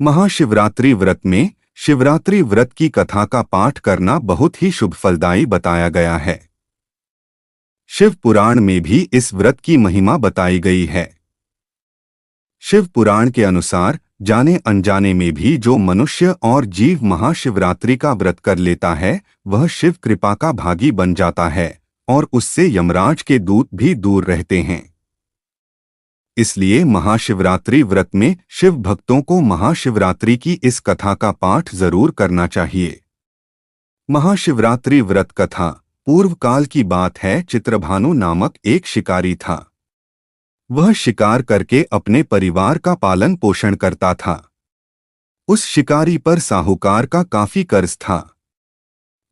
महाशिवरात्रि व्रत में शिवरात्रि व्रत की कथा का पाठ करना बहुत ही शुभ फलदायी बताया गया है। शिव पुराण में भी इस व्रत की महिमा बताई गई है। शिव पुराण के अनुसार जाने अनजाने में भी जो मनुष्य और जीव महाशिवरात्रि का व्रत कर लेता है वह शिव कृपा का भागी बन जाता है और उससे यमराज के दूत भी दूर रहते हैं। इसलिए महाशिवरात्रि व्रत में शिव भक्तों को महाशिवरात्रि की इस कथा का पाठ जरूर करना चाहिए। महाशिवरात्रि व्रत कथा पूर्व काल की बात है। चित्रभानु नामक एक शिकारी था। वह शिकार करके अपने परिवार का पालन पोषण करता था। उस शिकारी पर साहूकार का काफी कर्ज था,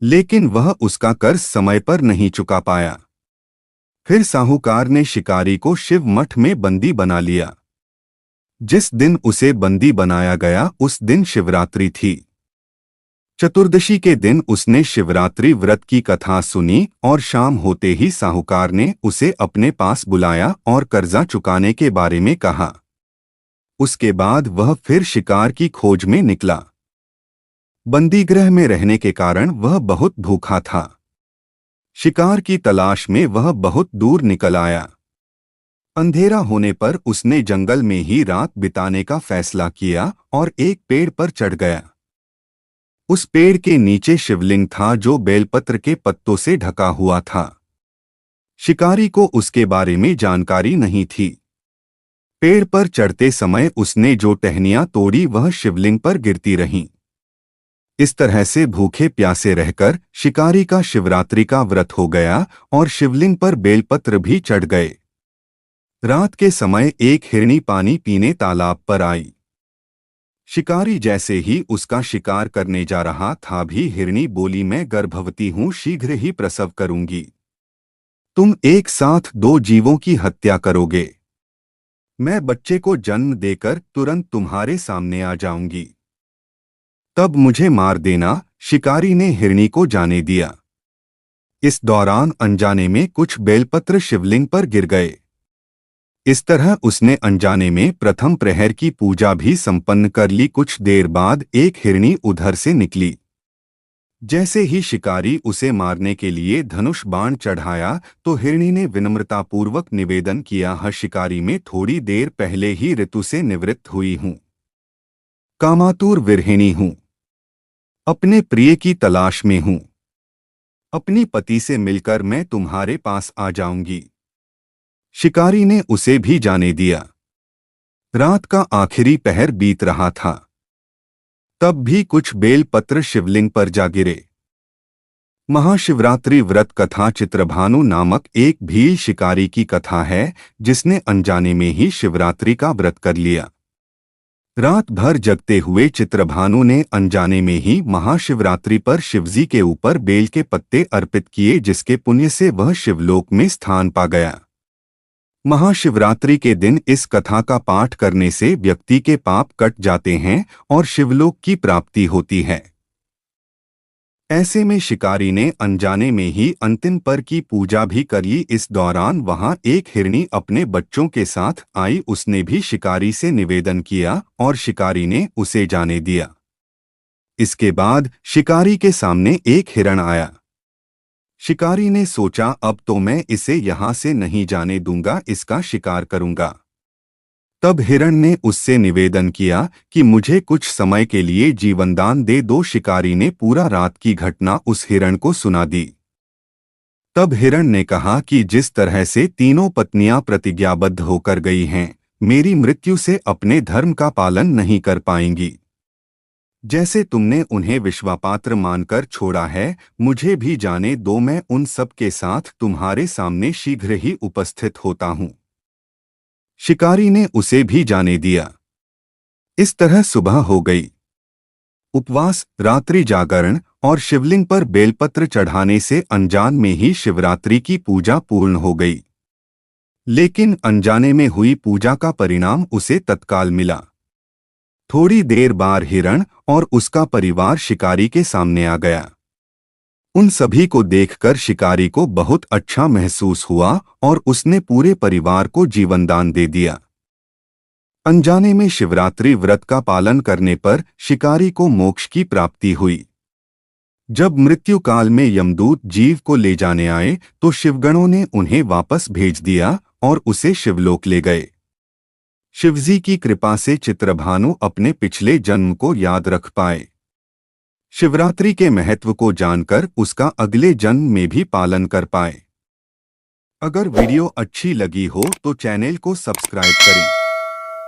लेकिन वह उसका कर्ज समय पर नहीं चुका पाया। फिर साहूकार ने शिकारी को शिव मठ में बंदी बना लिया। जिस दिन उसे बंदी बनाया गया उस दिन शिवरात्रि थी। चतुर्दशी के दिन उसने शिवरात्रि व्रत की कथा सुनी और शाम होते ही साहूकार ने उसे अपने पास बुलाया और कर्जा चुकाने के बारे में कहा। उसके बाद वह फिर शिकार की खोज में निकला। बंदीगृह में रहने के कारण वह बहुत भूखा था। शिकार की तलाश में वह बहुत दूर निकल आया। अंधेरा होने पर उसने जंगल में ही रात बिताने का फैसला किया और एक पेड़ पर चढ़ गया। उस पेड़ के नीचे शिवलिंग था जो बेलपत्र के पत्तों से ढका हुआ था। शिकारी को उसके बारे में जानकारी नहीं थी। पेड़ पर चढ़ते समय उसने जो टहनियां तोड़ी वह शिवलिंग पर गिरती रहीं। इस तरह से भूखे प्यासे रहकर शिकारी का शिवरात्रि का व्रत हो गया और शिवलिंग पर बेलपत्र भी चढ़ गए। रात के समय एक हिरनी पानी पीने तालाब पर आई। शिकारी जैसे ही उसका शिकार करने जा रहा था भी हिरनी बोली, मैं गर्भवती हूं, शीघ्र ही प्रसव करूंगी। तुम एक साथ दो जीवों की हत्या करोगे। मैं बच्चे को जन्म देकर तुरंत तुम्हारे सामने आ जाऊंगी, तब मुझे मार देना। शिकारी ने हिरनी को जाने दिया। इस दौरान अनजाने में कुछ बेलपत्र शिवलिंग पर गिर गए। इस तरह उसने अनजाने में प्रथम प्रहर की पूजा भी संपन्न कर ली। कुछ देर बाद एक हिरनी उधर से निकली। जैसे ही शिकारी उसे मारने के लिए धनुष बाण चढ़ाया तो हिरनी ने विनम्रतापूर्वक निवेदन किया, हर शिकारी में थोड़ी देर पहले ही ऋतु से निवृत्त हुई हूं, कामातुर विरहिणी हूं, अपने प्रिय की तलाश में हूं। अपनी पति से मिलकर मैं तुम्हारे पास आ जाऊंगी। शिकारी ने उसे भी जाने दिया। रात का आखिरी पहर बीत रहा था, तब भी कुछ बेल पत्र शिवलिंग पर जा गिरे। महाशिवरात्रि व्रत कथा चित्रभानु नामक एक भील शिकारी की कथा है जिसने अनजाने में ही शिवरात्रि का व्रत कर लिया। रात भर जगते हुए चित्रभानु ने अनजाने में ही महाशिवरात्रि पर शिवजी के ऊपर बेल के पत्ते अर्पित किए, जिसके पुण्य से वह शिवलोक में स्थान पा गया। महाशिवरात्रि के दिन इस कथा का पाठ करने से व्यक्ति के पाप कट जाते हैं और शिवलोक की प्राप्ति होती है। ऐसे में शिकारी ने अनजाने में ही अंतिम पर की पूजा भी कर ली। इस दौरान वहां एक हिरनी अपने बच्चों के साथ आई। उसने भी शिकारी से निवेदन किया और शिकारी ने उसे जाने दिया। इसके बाद शिकारी के सामने एक हिरण आया। शिकारी ने सोचा, अब तो मैं इसे यहां से नहीं जाने दूंगा, इसका शिकार करूंगा। तब हिरण ने उससे निवेदन किया कि मुझे कुछ समय के लिए जीवनदान दे दो। शिकारी ने पूरा रात की घटना उस हिरण को सुना दी। तब हिरण ने कहा कि जिस तरह से तीनों पत्नियां प्रतिज्ञाबद्ध होकर गई हैं, मेरी मृत्यु से अपने धर्म का पालन नहीं कर पाएंगी। जैसे तुमने उन्हें विश्वापात्र मानकर छोड़ा है, मुझे भी जाने दो, मैं उन सब के साथ तुम्हारे सामने शीघ्र ही उपस्थित होता हूं। शिकारी ने उसे भी जाने दिया। इस तरह सुबह हो गई। उपवास, रात्रि जागरण और शिवलिंग पर बेलपत्र चढ़ाने से अनजान में ही शिवरात्रि की पूजा पूर्ण हो गई। लेकिन अनजाने में हुई पूजा का परिणाम उसे तत्काल मिला। थोड़ी देर बाद हिरण और उसका परिवार शिकारी के सामने आ गया। उन सभी को देखकर शिकारी को बहुत अच्छा महसूस हुआ और उसने पूरे परिवार को जीवनदान दे दिया। अनजाने में शिवरात्रि व्रत का पालन करने पर शिकारी को मोक्ष की प्राप्ति हुई। जब मृत्यु काल में यमदूत जीव को ले जाने आए तो शिवगणों ने उन्हें वापस भेज दिया और उसे शिवलोक ले गए। शिवजी की कृपा से चित्रभानु अपने पिछले जन्म को याद रख पाए। शिवरात्रि के महत्व को जानकर उसका अगले जन्म में भी पालन कर पाए। अगर वीडियो अच्छी लगी हो तो चैनल को सब्सक्राइब करें।